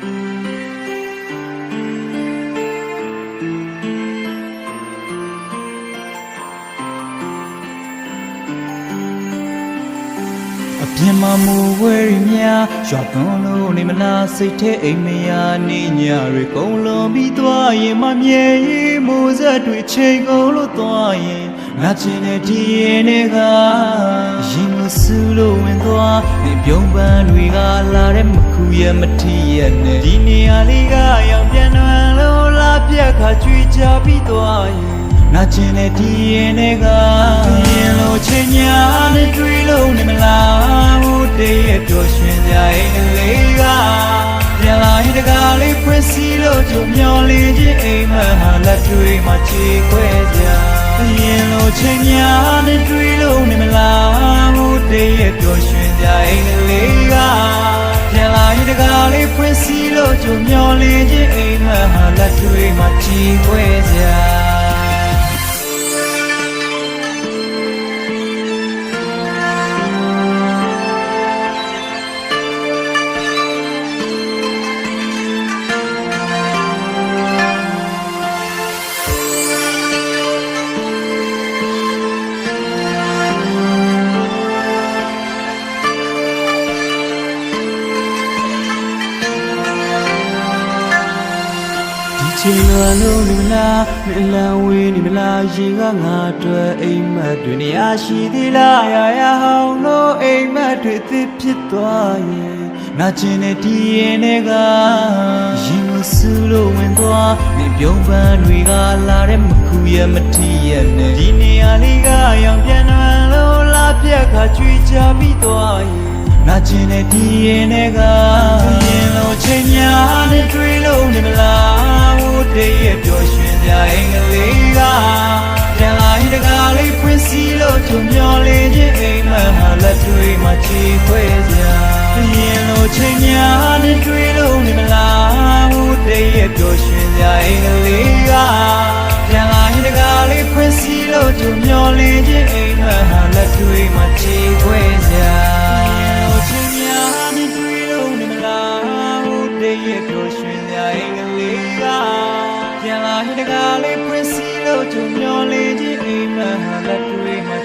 ပြင်မာမူဝဲရီများရွာသွန်းလို့နေမလားစိတ်ထဲအိမ်မယာနေညတွေကုန်လွန်ပြီးသွားရင်မမြဲရင်မိုးဆက်တွေချိန်ကုန်လို့သွားရင်ငါချင်တဲ့ဒီရင်တွေကရင်မဆူလို့ဝင်သွားနေပြုံးပန်းတွေကလာတဲ့မခုရဲ့မထီရဲ့နဲ့ဒီနေရာလေးကရောက်ပြန်တော့လို့လာပြက်ခါကြွေးကြပြီးသွားရင်ငါချင်တဲ့ဒီရင်တွေကရင်လို့ချိန်ညာနဲ့တွေ့လို့နေမလားဟိုတည်းရဲ့ပျော်ရွှင်ကြအိမ်လေးကပြန်လာရင်တကားလေးဖွင့်စီလို့ကြုံမျောလေးချင်းအိမ်မဟာလက်တွေမှာချေခွဲကြရင်လို့ချိန်ညာနဲ့တွေ့လို့နေမလားဟိုတည်းရဲ့ပျော်ရွှင်ကြအိမ်လေးကပြန်လာရင်တကားလေးဖွင့်စီလို့ကြုံမျောလေးချင်းအိမ်မဟာလက်တွေမှာချေခွဲကြချိန်လွန်လို့နေမလားမလန်ဝေးနေမလားရေကငါတွေ့အိမ်မက်တွေနေရာရှိသေးလားရာရာဟောင်းလို့အိမ်မက်တွေသစ်ဖြစ်သွားရဲ့ငါချင်တဲ့ဒီရင်တွေကရင်မဆူလို့ဝင်သွားနေပြုံးပန်းတွေကလာတဲ့မခုရဲ့မထီရဲ့နဲ့ဒီနေရာလေးကရောင်ပြန်တော့လို့လာပြက်ခါကြွေးကြပြီးသွားရဲ့ငါချင်တဲ့ဒီရင်တွေကရင်လို့ချိန်များနဲ့တွေ့လို့နေမလားဟိုတည်းရဲ့ပျော်ရွှင်ကြအိမ်ကလေးကပြန်လာရင်တကားလေးဖွင့်စီလို့ကြုံမျောလေးချင်းအိမ်မဟာလက်တွေမှာချေခွဲကြရင်လို့ချိန်များနဲ့တွေ့လို့နေမလားဟိုတည်းရဲ့ပျော်ရွှင်ကြအိမ်ကလေးကပြန်လာရင်တကားလေးဖွင့်စီလို့ကြုံမျောလေးချင်းအိမ်မဟာလက်တွေမှာချေခွဲကြရဲ့ပျော်ရွှင်ကြအိမ်ကလေးကပြန်လာရင်တကားလေးဖွင့်စီလို့ကြုံမျောလေးချင်းအိမ်မဟာလက်တွေမှာ